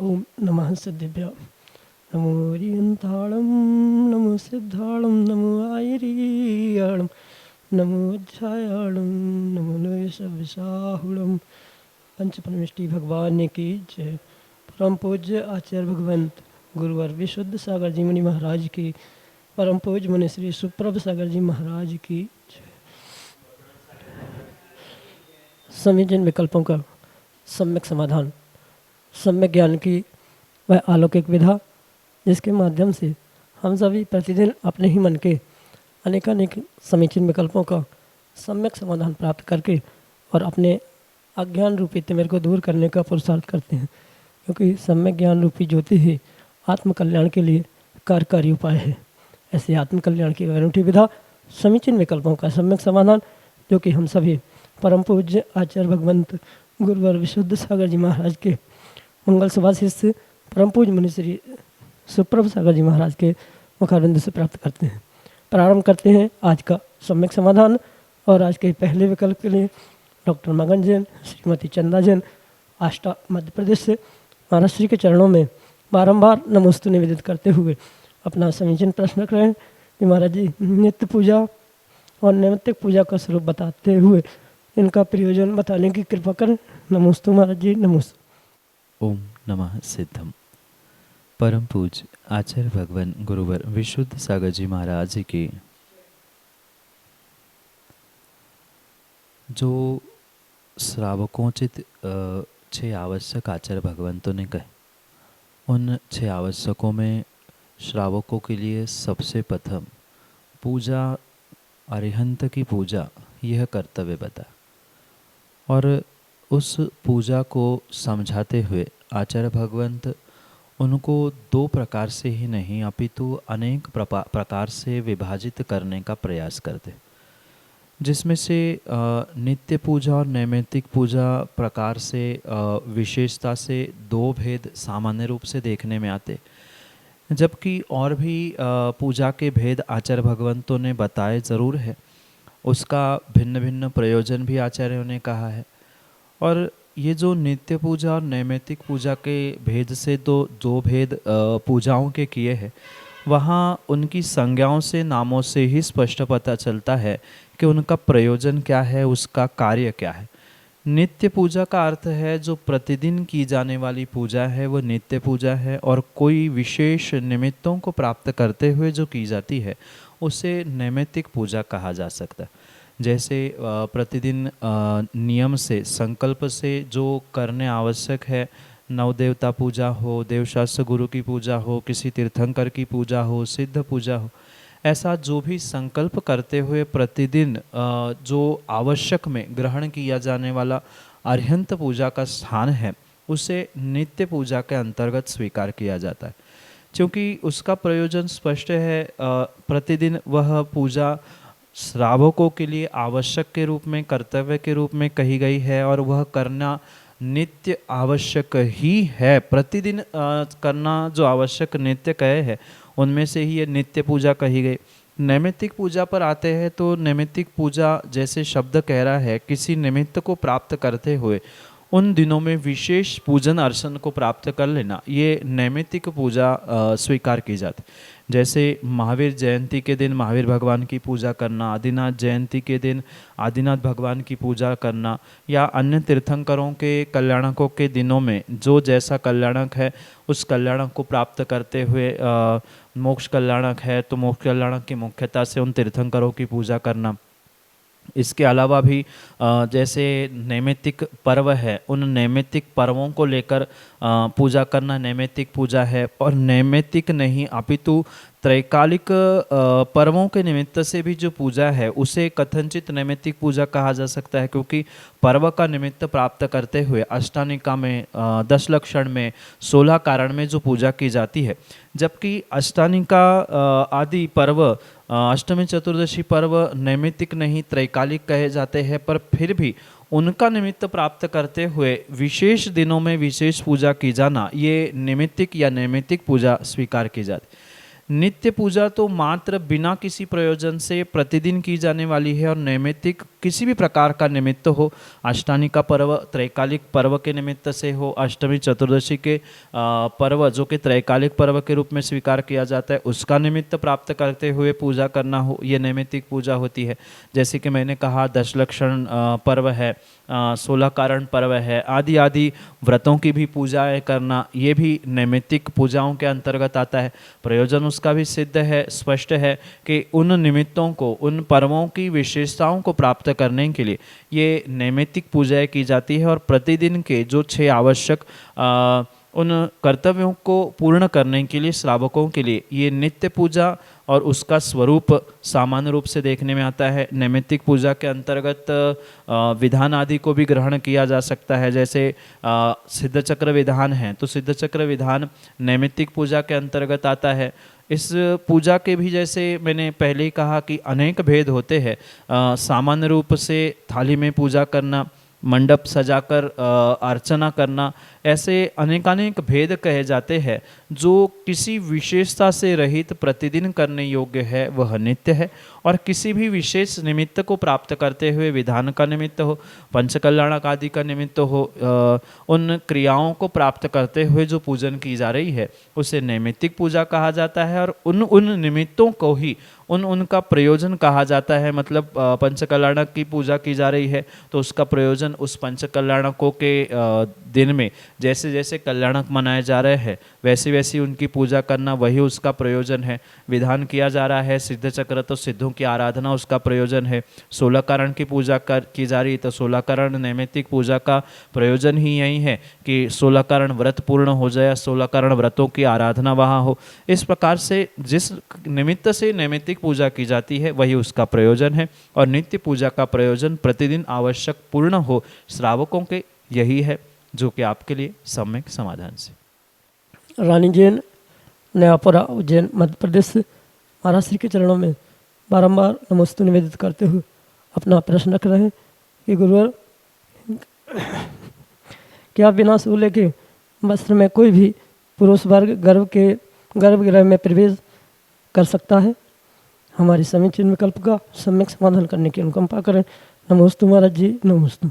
ओम नमः सिद्धिभ्य नमो रियंताणं नमो सिद्धाणं नमो आयरीयाणं नमो अध्यायाणं नमो नयसविसाहुणं। पंच परमेष्टि भगवान की जय। परम पूज्य आचार्य भगवंत गुरुवर विशुद्ध सागर जी मुनि महाराज की, परम पूज्य मुनि श्री सुप्रभ सागर जी महाराज की जय। समीचीन विकल्पों का सम्यक समाधान। सम्यक ज्ञान की वह अलौकिक विधा जिसके माध्यम से हम सभी प्रतिदिन अपने ही मन के अनेकानेक समीचीन विकल्पों का सम्यक समाधान प्राप्त करके और अपने अज्ञान रूपी तिमिर को दूर करने का पुरुषार्थ करते हैं, क्योंकि सम्यक ज्ञान रूपी ज्योति ही आत्मकल्याण के लिए कार्यकारी उपाय है। ऐसे आत्मकल्याण की अनूठी विधा समीचीन विकल्पों का सम्यक समाधान, जो कि हम सभी परम पूज्य आचार्य भगवंत गुरुवर विशुद्ध सागर जी महाराज के मंगल सभा शिष्य परम पूज्य मुनि श्री सुप्रभ सागर जी महाराज के मुखारविंद से प्राप्त करते हैं। प्रारंभ करते हैं आज का सम्यक समाधान। और आज के पहले विकल्प के लिए डॉक्टर मगन जैन, श्रीमती चंदा जैन, आष्टा मध्य प्रदेश से महाराज श्री के चरणों में बारंबार नमोस्तु निवेदित करते हुए अपना समीचीन प्रश्न रख रहे हैं कि महाराज जी नित्य पूजा और नैमित्तिक पूजा का स्वरूप बताते हुए इनका प्रयोजन बताने की कृपा करें। नमोस्तु महाराज जी, नमोस्तु। ओम नमः सिद्धम। परम पूज्य आचार्य भगवान गुरुवर विशुद्ध सागर जी महाराज की जो श्रावकोचित 6 आवश्यक आचार्य भगवंतों ने कहे, उन 6 आवश्यकों में श्रावकों के लिए सबसे प्रथम पूजा, अरिहंत की पूजा, यह कर्तव्य बता। और उस पूजा को समझाते हुए आचार्य भगवंत उनको 2 प्रकार से ही नहीं अपितु अनेक प्रकार से विभाजित करने का प्रयास करते, जिसमें से नित्य पूजा और नैमित्तिक पूजा प्रकार से विशेषता से 2 भेद सामान्य रूप से देखने में आते, जबकि और भी पूजा के भेद आचार्य भगवंतों ने बताए ज़रूर है। उसका भिन्न भिन्न प्रयोजन भी आचार्यों ने कहा है। और ये जो नित्य पूजा और नैमित्तिक पूजा के भेद से तो 2 भेद पूजाओं के किए हैं, वहाँ उनकी संज्ञाओं से, नामों से ही स्पष्ट पता चलता है कि उनका प्रयोजन क्या है, उसका कार्य क्या है। नित्य पूजा का अर्थ है जो प्रतिदिन की जाने वाली पूजा है, वो नित्य पूजा है। और कोई विशेष निमित्तों को प्राप्त करते हुए जो की जाती है उसे नैमित्तिक पूजा कहा जा सकता है। जैसे प्रतिदिन नियम से, संकल्प से जो करने आवश्यक है, नवदेवता पूजा हो, देवशास्त्र गुरु की पूजा हो, किसी तीर्थंकर की पूजा हो, सिद्ध पूजा हो, ऐसा जो भी संकल्प करते हुए प्रतिदिन जो आवश्यक में ग्रहण किया जाने वाला अरिहंत पूजा का स्थान है, उसे नित्य पूजा के अंतर्गत स्वीकार किया जाता है, क्योंकि उसका प्रयोजन स्पष्ट है। प्रतिदिन वह पूजा श्रावकों के लिए आवश्यक के रूप में, कर्तव्य के रूप में कही गई है, और वह करना नित्य आवश्यक ही है। प्रतिदिन करना जो आवश्यक नित्य कहे है, उनमें से ही ये नित्य पूजा कही गई। नैमित्तिक पूजा पर आते हैं तो नैमित्तिक पूजा जैसे शब्द कह रहा है, किसी निमित्त को प्राप्त करते हुए उन दिनों में विशेष पूजन अर्चन को प्राप्त कर लेना, ये नैमित्तिक पूजा स्वीकार की जाती। जैसे महावीर जयंती के दिन महावीर भगवान की पूजा करना, आदिनाथ जयंती के दिन आदिनाथ भगवान की पूजा करना, या अन्य तीर्थंकरों के कल्याणकों के दिनों में जो जैसा कल्याणक है उस कल्याणक को प्राप्त करते हुए मोक्ष कल्याणक है तो मोक्ष कल्याणक की मुख्यता से उन तीर्थंकरों की पूजा करना। इसके अलावा भी जैसे नैमित्तिक पर्व है, उन नैमित्तिक पर्वों को लेकर पूजा करना नैमित्तिक पूजा है। और नैमित्तिक नहीं अपितु त्रैकालिक पर्वों के निमित्त से भी जो पूजा है उसे कथनचित नैमित्तिक पूजा कहा जा सकता है, क्योंकि पर्व का निमित्त प्राप्त करते हुए अष्टानिका में 10 लक्षण में 16 कारण में जो पूजा की जाती है, जबकि अष्टानिका आदि पर्व अष्टमी चतुर्दशी पर्व नैमित्तिक नहीं त्रैकालिक कहे जाते हैं, पर फिर भी उनका निमित्त प्राप्त करते हुए विशेष दिनों में विशेष पूजा की जाना ये निमित्तिक या नैमित्तिक पूजा स्वीकार की जाती। नित्य पूजा तो मात्र बिना किसी प्रयोजन से प्रतिदिन की जाने वाली है, और नैमित्तिक किसी भी प्रकार का निमित्त हो, अष्टानिका पर्व त्रैकालिक पर्व के निमित्त से हो, अष्टमी चतुर्दशी के पर्व जो कि त्रैकालिक पर्व के रूप में स्वीकार किया जाता है उसका निमित्त प्राप्त करते हुए पूजा करना हो, ये नैमित्तिक पूजा होती है। जैसे कि मैंने कहा 10 लक्षण पर्व है, 16 कारण पर्व है, आदि आदि व्रतों की भी पूजाएं करना, ये भी नैमित्तिक पूजाओं के अंतर्गत आता है। प्रयोजन उसका भी सिद्ध है, स्पष्ट है कि उन निमित्तों को, उन पर्वों की विशेषताओं को प्राप्त करने के लिए ये नैमित्तिक पूजाएं की जाती है, और प्रतिदिन के जो 6 आवश्यक उन कर्तव्यों को पूर्ण करने के लिए श्रावकों के लिए ये नित्य पूजा और उसका स्वरूप सामान्य रूप से देखने में आता है। नैमित्तिक पूजा के अंतर्गत विधान आदि को भी ग्रहण किया जा सकता है, जैसे सिद्ध चक्र विधान है तो सिद्ध चक्र विधान नैमित्तिक पूजा के अंतर्गत आता है। इस पूजा के भी जैसे मैंने पहले ही कहा कि अनेक भेद होते हैं। सामान्य रूप से थाली में पूजा करना, मंडप सजाकर अर्चना करना, ऐसे अनेकानेक भेद कहे जाते हैं। जो किसी विशेषता से रहित प्रतिदिन करने योग्य है वह नित्य है, और किसी भी विशेष निमित्त को प्राप्त करते हुए विधान का निमित्त हो, पंचकल्याणक आदि का निमित्त हो, उन क्रियाओं को प्राप्त करते हुए जो पूजन की जा रही है उसे नैमित्तिक पूजा कहा जाता है। और उन निमित्तों को ही उनका प्रयोजन कहा जाता है। मतलब पंचकल्याणक की पूजा की जा रही है तो उसका प्रयोजन उस पंचकल्याणकों के दिन में जैसे जैसे कल्याणक मनाए जा रहे हैं वैसी वैसी उनकी पूजा करना, वही उसका प्रयोजन है। विधान किया जा रहा है सिद्ध चक्र तो सिद्धों की आराधना उसका प्रयोजन है। 16 कारण की पूजा की जा रही तो 16 कारण नैमित्तिक पूजा का प्रयोजन ही यही है कि 16 कारण व्रत पूर्ण हो जाए, 16 कारण व्रतों की आराधना वहाँ हो। इस प्रकार से जिस निमित्त से नैमित्तिक पूजा की जाती है वही उसका प्रयोजन है, और नित्य पूजा का प्रयोजन प्रतिदिन आवश्यक पूर्ण हो श्रावकों के, यही है जो कि आपके लिए सम्यक समाधान से। रानी जैन, नयापुरा, उज्जैन, मध्य प्रदेश से महाराज श्री के चरणों में बारंबार नमोस्तु निवेदित करते हुए अपना प्रश्न रख रहे हैं कि गुरुवर, क्या बिना शूले के वस्त्र में कोई भी पुरुष वर्ग गर्भगृह में प्रवेश कर सकता है? हमारी समीचीन विकल्प का सम्यक समाधान करने की अनुकंपा करें। नमोस्तु महाराज जी, नमोस्तु।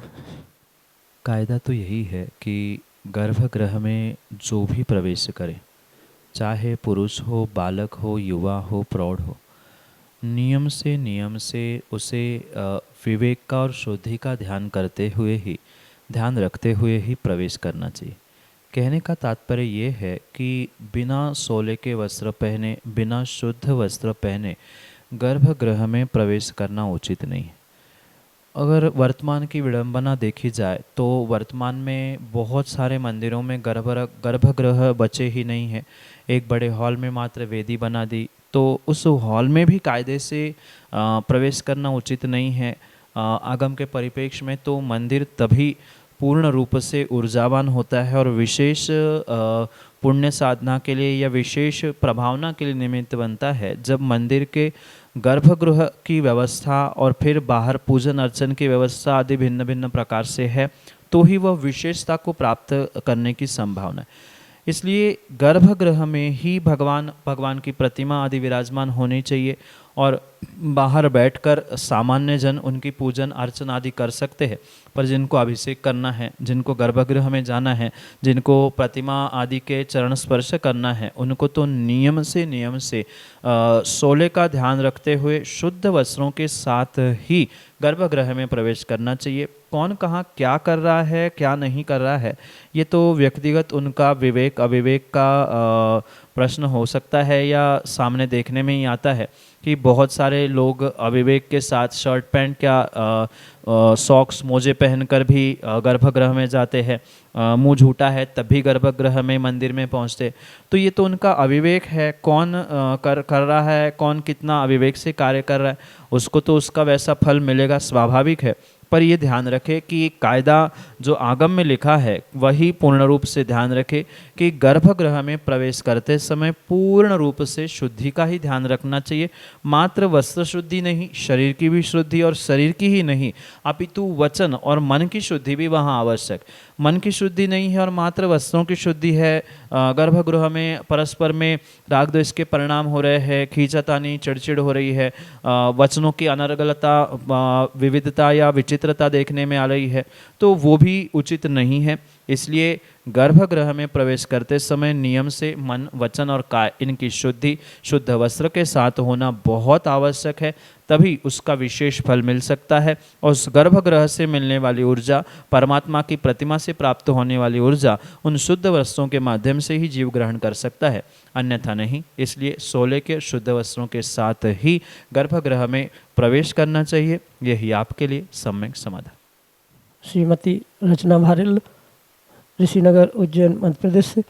कायदा तो यही है कि गर्भगृह में जो भी प्रवेश करे, चाहे पुरुष हो, बालक हो, युवा हो, प्रौढ़ हो, नियम से उसे विवेक का और शुद्धि का ध्यान करते हुए ही, ध्यान रखते हुए ही प्रवेश करना चाहिए। कहने का तात्पर्य ये है कि बिना सोले के वस्त्र पहने, बिना शुद्ध वस्त्र पहने गर्भगृह में प्रवेश करना उचित नहीं है। अगर वर्तमान की विडंबना देखी जाए तो वर्तमान में बहुत सारे मंदिरों में गर्भगृह बचे ही नहीं है। एक बड़े हॉल में मात्र वेदी बना दी, तो उस हॉल में भी कायदे से प्रवेश करना उचित नहीं है। आगम के परिप्रेक्ष्य में तो मंदिर तभी पूर्ण रूप से ऊर्जावान होता है और विशेष पुण्य साधना के लिए या विशेष प्रभावना के लिए निमित्त बनता है जब मंदिर के गर्भगृह की व्यवस्था और फिर बाहर पूजन अर्चन की व्यवस्था आदि भिन्न भिन्न प्रकार से है, तो ही वह विशेषता को प्राप्त करने की संभावना है। इसलिए गर्भगृह में ही भगवान की प्रतिमा आदि विराजमान होनी चाहिए, और बाहर बैठकर सामान्य जन उनकी पूजन अर्चन आदि कर सकते हैं। पर जिनको अभिषेक करना है, जिनको गर्भगृह में जाना है, जिनको प्रतिमा आदि के चरण स्पर्श करना है, उनको तो नियम से सोले का ध्यान रखते हुए शुद्ध वस्त्रों के साथ ही गर्भगृह में प्रवेश करना चाहिए। कौन कहाँ क्या कर रहा है, क्या नहीं कर रहा है, ये तो व्यक्तिगत उनका विवेक अविवेक का प्रश्न हो सकता है या सामने देखने में ही आता है कि बहुत सारे लोग अविवेक के साथ शर्ट पैंट क्या सॉक्स मोजे पहनकर भी गर्भगृह में जाते हैं, मुंह झूठा है तब भी गर्भगृह में मंदिर में पहुंचते। तो ये तो उनका अविवेक है। कौन कर रहा है, कौन कितना अविवेक से कार्य कर रहा है, उसको तो उसका वैसा फल मिलेगा, स्वाभाविक है। पर ये ध्यान रखे कि कायदा जो आगम में लिखा है वही पूर्ण रूप से ध्यान रखे कि गर्भगृह में प्रवेश करते समय पूर्ण रूप से शुद्धि का ही ध्यान रखना चाहिए। मात्र वस्त्र शुद्धि नहीं, शरीर की भी शुद्धि, और शरीर की ही नहीं अपितु वचन और मन की शुद्धि भी वहाँ आवश्यक। मन की शुद्धि नहीं है और मात्र वस्त्रों की शुद्धि है, गर्भगृह में परस्पर में राग द्वेष के परिणाम हो रहे हैं, खींचातानी चिड़चिड़ हो रही है, वचनों की अनर्गलता, विविधता या विचित्रता देखने में आ रही है, तो वो भी उचित नहीं है। इसलिए गर्भगृह में प्रवेश करते समय नियम से मन, वचन और काय इनकी शुद्धि शुद्ध वस्त्र के साथ होना बहुत आवश्यक है, तभी उसका विशेष फल मिल सकता है। और उस गर्भगृह से मिलने वाली ऊर्जा, परमात्मा की प्रतिमा से प्राप्त होने वाली ऊर्जा, उन शुद्ध वस्त्रों के माध्यम से ही जीव ग्रहण कर सकता है, अन्यथा नहीं। इसलिए सोले के शुद्ध वस्त्रों के साथ ही गर्भगृह में प्रवेश करना चाहिए। यही आपके लिए सम्यक समाधान। श्रीमती रचना भारिल, ऋषिनगर, उज्जैन, मध्य प्रदेश से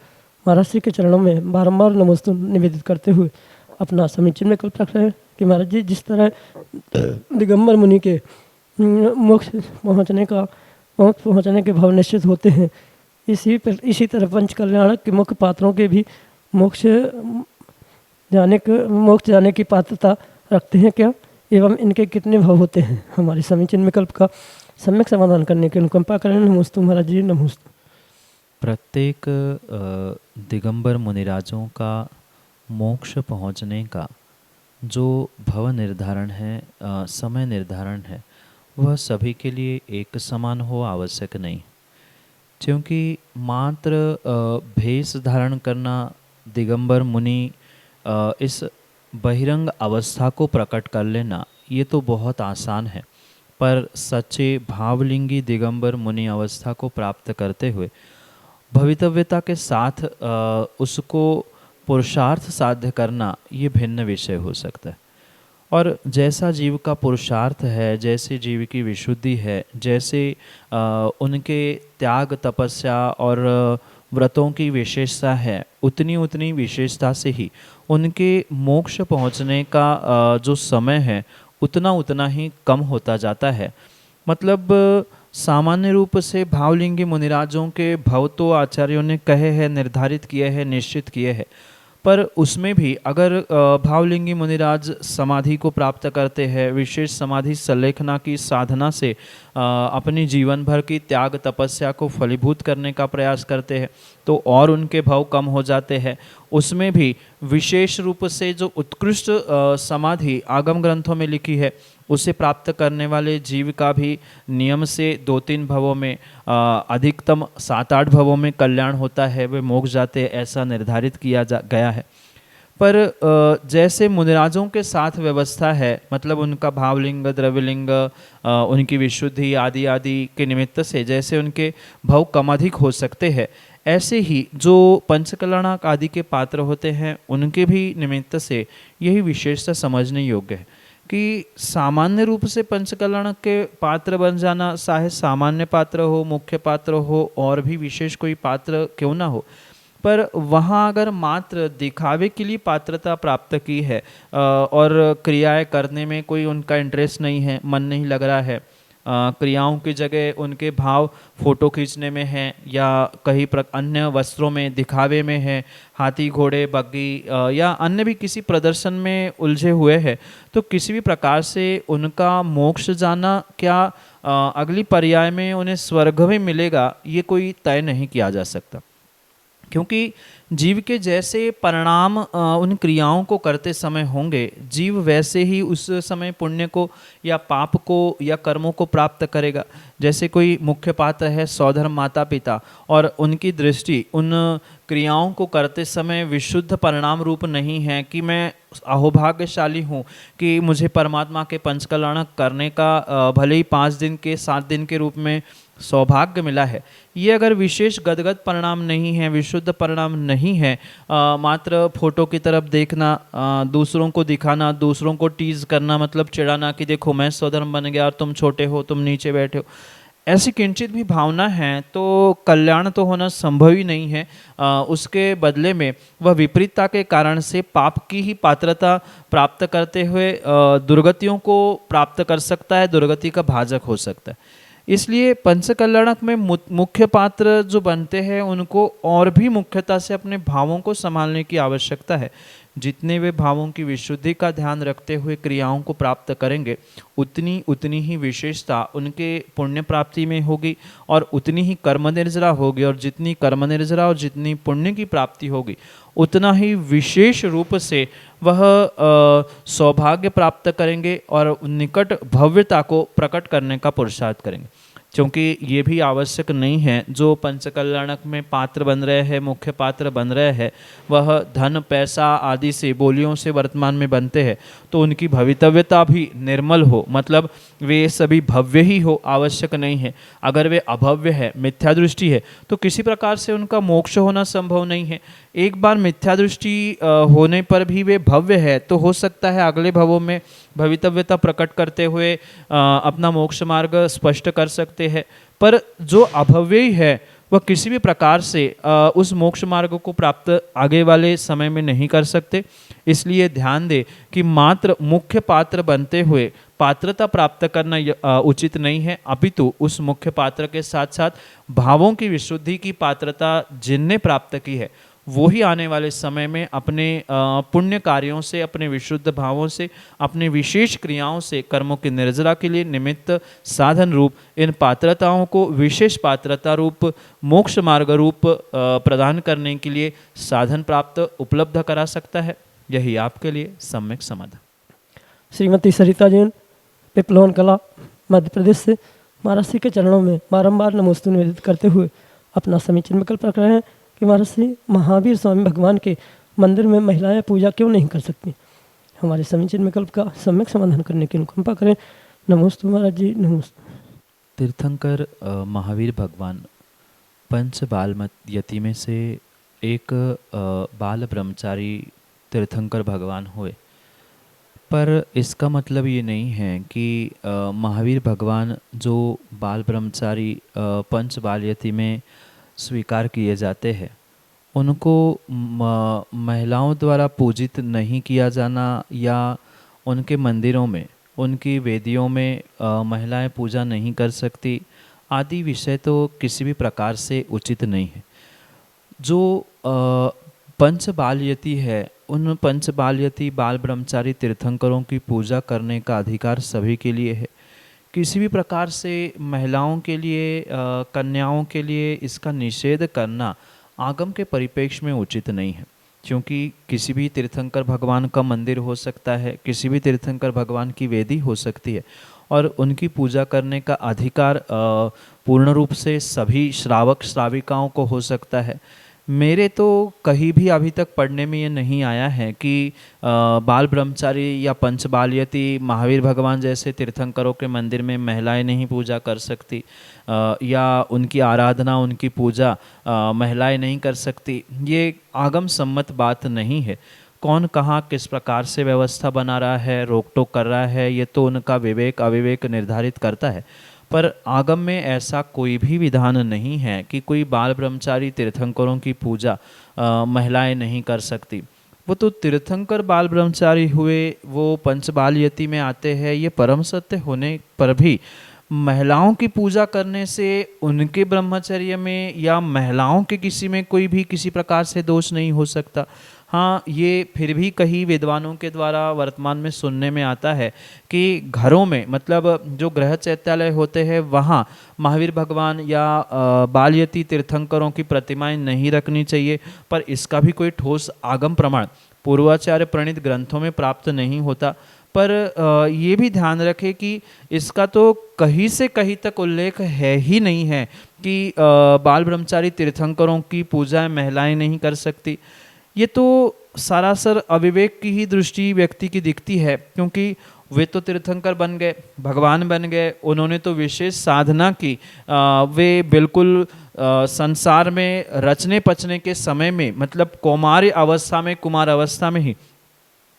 महाराज श्री के चरणों में बारंबार नमोस्तुति निवेदित करते हुए अपना समीचीन विकल्प रख रहे हैं कि महाराज जी, जिस तरह दिगंबर मुनि के मोक्ष पहुँचने के भाव निश्चित होते हैं, इसी तरह पंच कल्याणक के मुख्य पात्रों के भी मोक्ष जाने की पात्रता रखते हैं क्या, एवं इनके कितने भाव होते हैं। हमारे समीचीन विकल्प का सम्यक समाधान करने के अनुकंपा करें। नमोस्तु महाराज जी, नमोस्तु। प्रत्येक दिगंबर मुनिराजों का मोक्ष पहुंचने का जो भव निर्धारण है, समय निर्धारण है, वह सभी के लिए एक समान हो आवश्यक नहीं। क्योंकि मात्र भेष धारण करना, दिगंबर मुनि इस बहिरंग अवस्था को प्रकट कर लेना, ये तो बहुत आसान है। पर सच्चे भावलिंगी दिगंबर मुनि अवस्था को प्राप्त करते हुए भवितव्यता के साथ उसको पुरुषार्थ साध्य करना, ये भिन्न विषय हो सकता है। और जैसा जीव का पुरुषार्थ है, जैसे जीव की विशुद्धि है, जैसे उनके त्याग, तपस्या और व्रतों की विशेषता है, उतनी विशेषता से ही उनके मोक्ष पहुँचने का जो समय है उतना ही कम होता जाता है। मतलब सामान्य रूप से भावलिंगी मुनिराजों के भव तो आचार्यों ने कहे हैं, निर्धारित किए हैं, निश्चित किए हैं, पर उसमें भी अगर भावलिंगी मुनिराज समाधि को प्राप्त करते हैं, विशेष समाधि संलेखना की साधना से अपनी जीवन भर की त्याग तपस्या को फलीभूत करने का प्रयास करते हैं, तो और उनके भाव कम हो जाते हैं। उसमें भी विशेष रूप से जो उत्कृष्ट समाधि आगम ग्रंथों में लिखी है, उसे प्राप्त करने वाले जीव का भी नियम से 2-3 भवों में, अधिकतम 7-8 भवों में कल्याण होता है, वे मोक्ष जाते हैं, ऐसा निर्धारित किया गया है। पर जैसे मुनिराजों के साथ व्यवस्था है, मतलब उनका भावलिंग, द्रव्यलिंग, उनकी विशुद्धि आदि के निमित्त से जैसे उनके भव कम अधिक हो सकते हैं, ऐसे ही जो पंचकल्याणक आदि के पात्र होते हैं, उनके भी निमित्त से यही विशेषता समझने योग्य है कि सामान्य रूप से पंचकल्याणक के पात्र बन जाना, चाहे सामान्य पात्र हो, मुख्य पात्र हो, और भी विशेष कोई पात्र क्यों ना हो, पर वहाँ अगर मात्र दिखावे के लिए पात्रता प्राप्त की है और क्रियाएं करने में कोई उनका इंटरेस्ट नहीं है, मन नहीं लग रहा है, क्रियाओं की जगह उनके भाव फोटो खींचने में हैं या कहीं अन्य वस्त्रों में दिखावे में है, हाथी घोड़े बग्गी या अन्य भी किसी प्रदर्शन में उलझे हुए हैं, तो किसी भी प्रकार से उनका मोक्ष जाना, क्या अगली पर्याय में उन्हें स्वर्ग भी मिलेगा, ये कोई तय नहीं किया जा सकता। क्योंकि जीव के जैसे परिणाम उन क्रियाओं को करते समय होंगे, जीव वैसे ही उस समय पुण्य को या पाप को या कर्मों को प्राप्त करेगा। जैसे कोई मुख्य पात्र है सौधर्म माता पिता, और उनकी दृष्टि उन क्रियाओं को करते समय विशुद्ध परिणाम रूप नहीं है कि मैं अहोभाग्यशाली हूँ कि मुझे परमात्मा के पंचकल्याण करने का भले ही 5 दिन के 7 दिन के रूप में सौभाग्य मिला है, ये अगर विशेष गदगद परिणाम नहीं है, विशुद्ध परिणाम नहीं है, मात्र फोटो की तरफ देखना, दूसरों को दिखाना, दूसरों को टीज करना, मतलब चिढ़ाना कि देखो मैं स्वधर्म बन गया और तुम छोटे हो, तुम नीचे बैठे हो, ऐसी किंचित भी भावना है तो कल्याण तो होना संभव ही नहीं है। उसके बदले में वह विपरीतता के कारण से पाप की ही पात्रता प्राप्त करते हुए दुर्गतियों को प्राप्त कर सकता है, दुर्गति का भाजक हो सकता है। इसलिए पंचकल्याणक में मुख्य पात्र जो बनते हैं उनको और भी मुख्यता से अपने भावों को संभालने की आवश्यकता है। जितने वे भावों की विशुद्धि का ध्यान रखते हुए क्रियाओं को प्राप्त करेंगे, उतनी उतनी ही विशेषता उनके पुण्य प्राप्ति में होगी और उतनी ही कर्म निर्जरा होगी, और जितनी कर्म निर्जरा और जितनी पुण्य की प्राप्ति होगी उतना ही विशेष रूप से वह सौभाग्य प्राप्त करेंगे और निकट भव्यता को प्रकट करने का पुरुषार्थ करेंगे। क्योंकि ये भी आवश्यक नहीं है जो पंचकल्याणक में पात्र बन रहे हैं, मुख्य पात्र बन रहे हैं, वह धन पैसा आदि से बोलियों से वर्तमान में बनते हैं तो उनकी भवितव्यता भी निर्मल हो, मतलब वे सभी भव्य ही हो, आवश्यक नहीं है। अगर वे अभव्य है, मिथ्या दृष्टि है, तो किसी प्रकार से उनका मोक्ष होना संभव नहीं है। एक बार मिथ्या दृष्टि होने पर भी वे भव्य है तो हो सकता है अगले भवों में भवितव्यता प्रकट करते हुए अपना मोक्ष मार्ग स्पष्ट कर सकते हैं, पर जो अभव्य ही है वह किसी भी प्रकार से उस मोक्ष मार्ग को प्राप्त आगे वाले समय में नहीं कर सकते। इसलिए ध्यान दे कि मात्र मुख्य पात्र बनते हुए पात्रता प्राप्त करना उचित नहीं है, अपितु उस मुख्य पात्र के साथ साथ भावों की विशुद्धि की पात्रता जिनने प्राप्त की है वो ही आने वाले समय में अपने पुण्य कार्यों से, अपने विशुद्ध भावों से, अपने विशेष क्रियाओं से कर्मों की निर्जरा के लिए निमित्त साधन रूप इन पात्रताओं को विशेष पात्रता रूप मोक्ष मार्ग रूप प्रदान करने के लिए साधन प्राप्त उपलब्ध करा सकता है। यही आपके लिए सम्यक समाधान। श्रीमती सरिता जैन, पिपलोन कला, मध्य प्रदेश से महाराज श्री के चरणों में बारंबार नमोस्तु निवेदित करते हुए अपना समीचीन विकल्प रख रहे हैं कि महाराज श्री महावीर स्वामी भगवान के मंदिर में महिलाएं पूजा क्यों नहीं कर सकती। हमारे समीचीन विकल्प का सम्यक समाधान करने की अनुकंपा करें। नमोस्तु महाराज जी, नमोस्तु। तीर्थंकर महावीर भगवान पंच बाल यति में से एक बाल ब्रह्मचारी तीर्थंकर भगवान हुए, पर इसका मतलब ये नहीं है कि महावीर भगवान जो बाल ब्रह्मचारी पंच बाल यति में स्वीकार किए जाते हैं उनको महिलाओं द्वारा पूजित नहीं किया जाना या उनके मंदिरों में, उनकी वेदियों में महिलाएं पूजा नहीं कर सकती आदि विषय तो किसी भी प्रकार से उचित नहीं है। जो पंच बालयति है उन पंच बालयति बाल ब्रह्मचारी तीर्थंकरों की पूजा करने का अधिकार सभी के लिए है। किसी भी प्रकार से महिलाओं के लिए, कन्याओं के लिए इसका निषेध करना आगम के परिप्रेक्ष्य में उचित नहीं है, क्योंकि किसी भी तीर्थंकर भगवान का मंदिर हो सकता है, किसी भी तीर्थंकर भगवान की वेदी हो सकती है और उनकी पूजा करने का अधिकार पूर्ण रूप से सभी श्रावक श्राविकाओं को हो सकता है। मेरे तो कहीं भी अभी तक पढ़ने में ये नहीं आया है कि बाल ब्रह्मचारी या पंच बालयति महावीर भगवान जैसे तीर्थंकरों के मंदिर में महिलाएं नहीं पूजा कर सकती या उनकी आराधना, उनकी पूजा महिलाएं नहीं कर सकती। ये आगम सम्मत बात नहीं है। कौन कहाँ किस प्रकार से व्यवस्था बना रहा है, रोक टोक कर रहा है, ये तो उनका विवेक अविवेक निर्धारित करता है, पर आगम में ऐसा कोई भी विधान नहीं है कि कोई बाल ब्रह्मचारी तीर्थंकरों की पूजा महिलाएं नहीं कर सकती। वो तो तीर्थंकर बाल ब्रह्मचारी हुए, वो पंच बालयति में आते हैं। ये परम सत्य होने पर भी महिलाओं की पूजा करने से उनके ब्रह्मचर्य में या महिलाओं के किसी में कोई भी किसी प्रकार से दोष नहीं हो सकता। हाँ, ये फिर भी कई विद्वानों के द्वारा वर्तमान में सुनने में आता है कि घरों में, मतलब जो गृह चैत्यालय होते हैं वहाँ महावीर भगवान या बालयति तीर्थंकरों की प्रतिमाएं नहीं रखनी चाहिए, पर इसका भी कोई ठोस आगम प्रमाण पूर्वाचार्य प्रणीत ग्रंथों में प्राप्त नहीं होता। पर ये भी ध्यान रखें कि इसका तो कहीं से कहीं तक उल्लेख है ही नहीं है कि बाल ब्रह्मचारी तीर्थंकरों की पूजा महिलाएं नहीं कर सकती। ये तो सरासर अविवेक की ही दृष्टि व्यक्ति की दिखती है, क्योंकि वे तो तीर्थंकर बन गए, भगवान बन गए, उन्होंने तो विशेष साधना की। वे बिल्कुल संसार में रचने पचने के समय में, मतलब कौमार्य अवस्था में, कुमार अवस्था में ही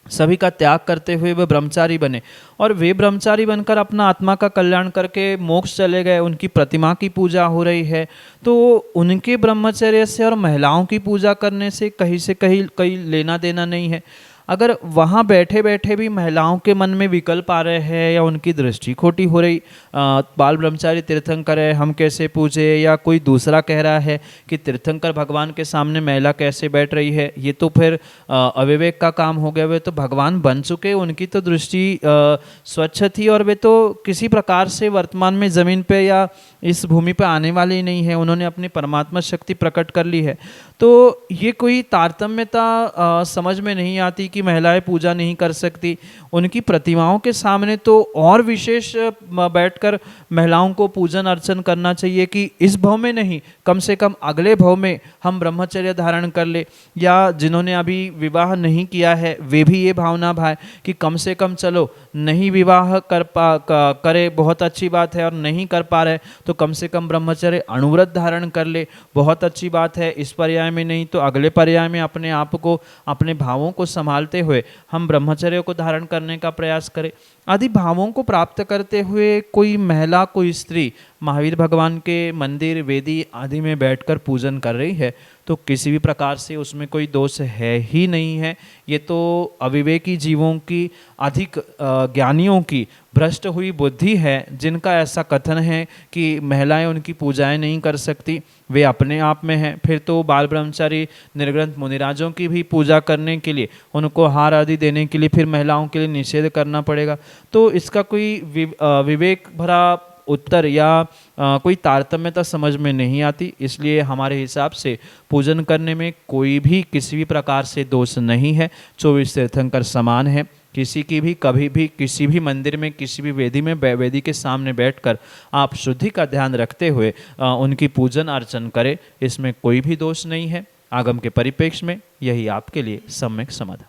सभी का त्याग करते हुए वे ब्रह्मचारी बने, और वे ब्रह्मचारी बनकर अपना आत्मा का कल्याण करके मोक्ष चले गए। उनकी प्रतिमा की पूजा हो रही है, तो उनके ब्रह्मचर्य से और महिलाओं की पूजा करने से कहीं से कहीं लेना देना नहीं है। अगर वहाँ बैठे बैठे भी महिलाओं के मन में विकल्प आ रहे हैं या उनकी दृष्टि खोटी हो रही, बाल ब्रह्मचारी तीर्थंकर है, हम कैसे पूजे, या कोई दूसरा कह रहा है कि तीर्थंकर भगवान के सामने महिला कैसे बैठ रही है, ये तो फिर अविवेक का काम हो गया। वे तो भगवान बन चुके, उनकी तो दृष्टि स्वच्छ थी, और वे तो किसी प्रकार से वर्तमान में ज़मीन पे या इस भूमि पे आने वाले ही नहीं है, उन्होंने अपनी परमात्मा शक्ति प्रकट कर ली है। तो ये कोई तारतम्यता समझ में नहीं आती कि महिलाएं पूजा नहीं कर सकती। उनकी प्रतिमाओं के सामने तो और विशेष बैठकर महिलाओं को पूजन अर्चन करना चाहिए कि इस भव में नहीं, कम से कम अगले भव में हम ब्रह्मचर्य धारण कर ले, या जिन्होंने अभी विवाह नहीं किया है वे भी ये भावना भाए कि कम से कम चलो नहीं विवाह करे, बहुत अच्छी बात है, और नहीं कर पा रहे तो कम से कम ब्रह्मचर्य अणुव्रत धारण कर ले, बहुत अच्छी बात है। इस पर्याय में नहीं तो अगले पर्याय में अपने आप को, अपने भावों को संभालते हुए हम ब्रह्मचर्य को धारण करने का प्रयास करें। आदि भावों को प्राप्त करते हुए कोई महिला, कोई स्त्री महावीर भगवान के मंदिर, वेदी आदि में बैठकर पूजन कर रही है तो किसी भी प्रकार से उसमें कोई दोष है ही नहीं है। ये तो अविवेकी जीवों की, अधिक ज्ञानियों की भ्रष्ट हुई बुद्धि है, जिनका ऐसा कथन है कि महिलाएं उनकी पूजाएं नहीं कर सकती, वे अपने आप में हैं। फिर तो बाल ब्रह्मचारी निर्ग्रंथ मुनिराजों की भी पूजा करने के लिए, उनको हार आदि देने के लिए फिर महिलाओं के लिए निषेध करना पड़ेगा। तो इसका कोई विवेक भरा उत्तर या कोई तारतम्यता समझ में नहीं आती। इसलिए हमारे हिसाब से पूजन करने में कोई भी किसी भी प्रकार से दोष नहीं है। 24 तीर्थंकर समान है। किसी की भी कभी भी किसी भी मंदिर में, किसी भी वेदी में, वेदी के सामने बैठकर आप शुद्धि का ध्यान रखते हुए उनकी पूजन अर्चन करें, इसमें कोई भी दोष नहीं है। आगम के परिप्रेक्ष्य में यही आपके लिए सम्यक समाधान।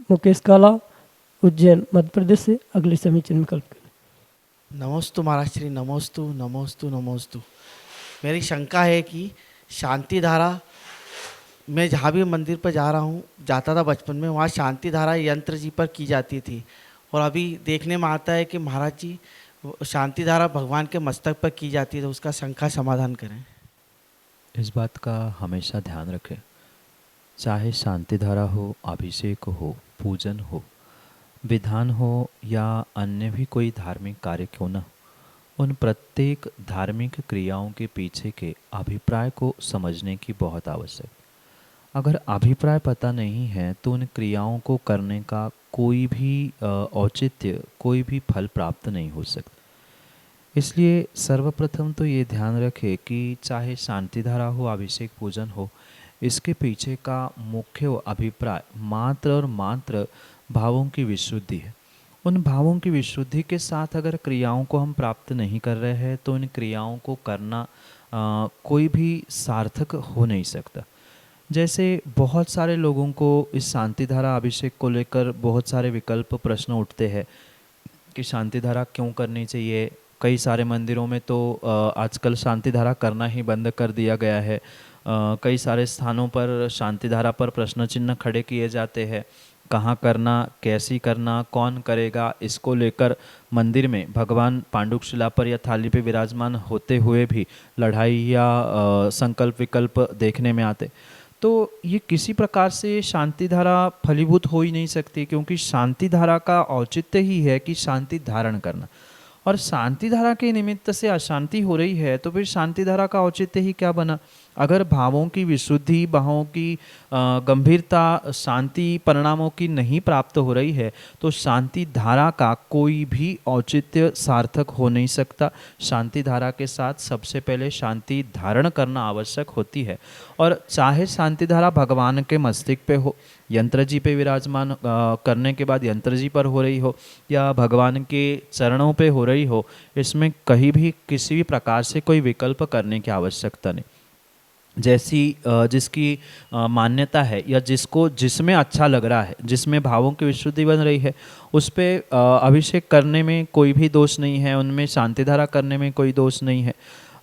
मुकेश काला, उज्जैन, मध्य प्रदेश से अगले समीचीन विकल्प के लिए। नमोस्तु महाराज श्री, नमोस्तु नमोस्तु नमोस्तु। मेरी शंका है कि शांति धारा, मैं जहाँ भी मंदिर पर जा रहा हूँ, जाता था बचपन में, वहाँ शांति धारा यंत्र जी पर की जाती थी, और अभी देखने में आता है कि महाराज जी शांति धारा भगवान के मस्तक पर की जाती है, तो उसका शंका समाधान करें। इस बात का हमेशा ध्यान रखें, चाहे शांति धारा हो, अभिषेक हो, पूजन हो, विधान हो या अन्य भी कोई धार्मिक कार्य क्यों न, उन प्रत्येक धार्मिक क्रियाओं के पीछे के अभिप्राय को समझने की बहुत आवश्यक। अगर अभिप्राय पता नहीं है तो उन क्रियाओं को करने का कोई भी औचित्य, कोई भी फल प्राप्त नहीं हो सकता। इसलिए सर्वप्रथम तो ये ध्यान रखें कि चाहे शांति धारा हो, अभिषेक पूजन हो, इसके पीछे का मुख्य अभिप्राय मात्र और मात्र भावों की विशुद्धि है। उन भावों की विशुद्धि के साथ अगर क्रियाओं को हम प्राप्त नहीं कर रहे हैं तो इन क्रियाओं को करना कोई भी सार्थक हो नहीं सकता। जैसे बहुत सारे लोगों को इस शांति धारा अभिषेक को लेकर बहुत सारे विकल्प प्रश्न उठते हैं कि शांति धारा क्यों करनी चाहिए। कई सारे मंदिरों में तो आजकल शांति धारा करना ही बंद कर दिया गया है। कई सारे स्थानों पर शांति धारा पर प्रश्न चिन्ह खड़े किए जाते हैं। कहाँ करना, कैसी करना, कौन करेगा, इसको लेकर मंदिर में भगवान पांडुक शिला पर या थाली पे विराजमान होते हुए भी लड़ाई या संकल्प विकल्प देखने में आते। तो ये किसी प्रकार से शांति धारा फलीभूत हो ही नहीं सकती, क्योंकि शांति धारा का औचित्य ही है कि शांति धारण करना, और शांति धारा के निमित्त से अशांति हो रही है तो फिर शांति धारा का औचित्य ही क्या बना। अगर भावों की विशुद्धि, भावों की गंभीरता, शांति परिणामों की नहीं प्राप्त हो रही है तो शांति धारा का कोई भी औचित्य सार्थक हो नहीं सकता। शांति धारा के साथ सबसे पहले शांति धारण करना आवश्यक होती है, और चाहे शांति धारा भगवान के मस्तिष्क पे हो, यंत्र जी पे विराजमान करने के बाद यंत्र जी पर हो रही हो, या भगवान के चरणों पे हो रही हो, इसमें कहीं भी किसी भी प्रकार से कोई विकल्प करने की आवश्यकता नहीं। जैसी जिसकी मान्यता है या जिसको जिसमें अच्छा लग रहा है, जिसमें भावों की विशुद्धि बन रही है, उस पे अभिषेक करने में कोई भी दोष नहीं है, उनमें शांति धारा करने में कोई दोष नहीं है।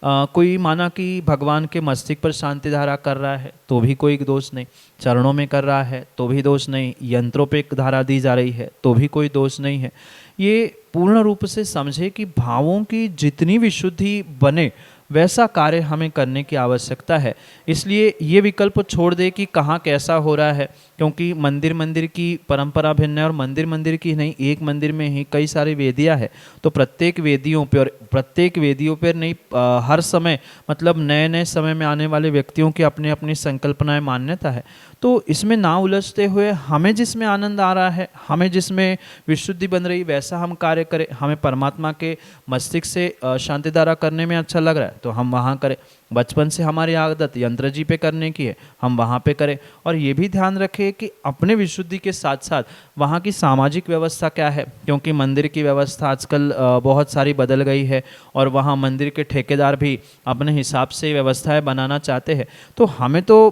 कोई माना कि भगवान के मस्तिष्क पर शांति धारा कर रहा है तो भी कोई दोष नहीं, चरणों में कर रहा है तो भी दोष नहीं, यंत्रों पे धारा दी जा रही है तो भी कोई दोष नहीं है। ये पूर्ण रूप से समझे कि भावों की जितनी विशुद्धि बने वैसा कार्य हमें करने की आवश्यकता है। इसलिए ये विकल्प छोड़ दे कि कहाँ कैसा हो रहा है, क्योंकि मंदिर मंदिर की परंपरा भिन्न है और मंदिर मंदिर की नहीं, एक मंदिर में ही कई सारी वेदियाँ है, तो प्रत्येक वेदियों पर नहीं हर समय मतलब नए नए समय में आने वाले व्यक्तियों की अपनी अपनी संकल्पनाएं मान्यता है। तो इसमें ना उलझते हुए हमें जिसमें आनंद आ रहा है, हमें जिसमें विशुद्धि बन रही वैसा हम कार्य करें। हमें परमात्मा के मस्तिष्क से शांति धारा करने में अच्छा लग रहा है तो हम वहाँ करें। बचपन से हमारी आदत यंत्र जी पे करने की है, हम वहाँ पे करें। और ये भी ध्यान रखें कि अपने विशुद्धि के साथ साथ वहाँ की सामाजिक व्यवस्था क्या है, क्योंकि मंदिर की व्यवस्था आजकल बहुत सारी बदल गई है और वहाँ मंदिर के ठेकेदार भी अपने हिसाब से व्यवस्थाएं बनाना चाहते हैं। तो हमें तो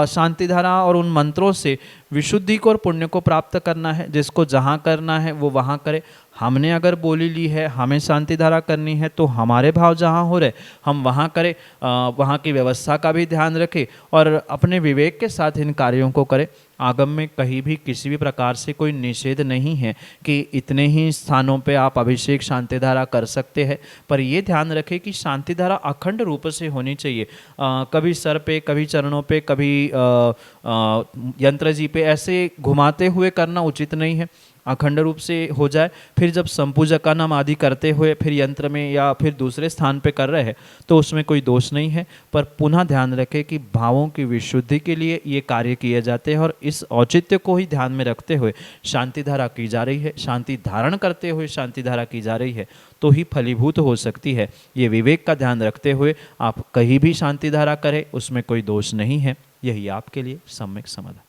शांति धारा और उन मंत्रों से विशुद्धि को और पुण्य को प्राप्त करना है। जिसको जहाँ करना है वो वहाँ करे। हमने अगर बोली ली है, हमें शांति धारा करनी है, तो हमारे भाव जहाँ हो रहे हम वहाँ करें, वहाँ की व्यवस्था का भी ध्यान रखें और अपने विवेक के साथ इन कार्यों को करें। आगम में कहीं भी किसी भी प्रकार से कोई निषेध नहीं है कि इतने ही स्थानों पे आप अभिषेक शांति धारा कर सकते हैं, पर ये ध्यान रखें कि शांति धारा अखंड रूप से होनी चाहिए। कभी सर पे, कभी चरणों पे, कभी यंत्र जी पे ऐसे घुमाते हुए करना उचित नहीं है। अखंड रूप से हो जाए। फिर जब संपूजक का नाम आदि करते हुए फिर यंत्र में या फिर दूसरे स्थान पे कर रहे हैं तो उसमें कोई दोष नहीं है, पर पुनः ध्यान रखें कि भावों की विशुद्धि के लिए ये कार्य किए जाते हैं और इस औचित्य को ही ध्यान में रखते हुए शांति धारा की जा रही है, शांति धारण करते हुए शांति धारा की जा रही है, तो ही फलीभूत हो सकती है। ये विवेक का ध्यान रखते हुए आप कहीं भी शांति धारा करें, उसमें कोई दोष नहीं है। यही आपके लिए सम्यक समाधान।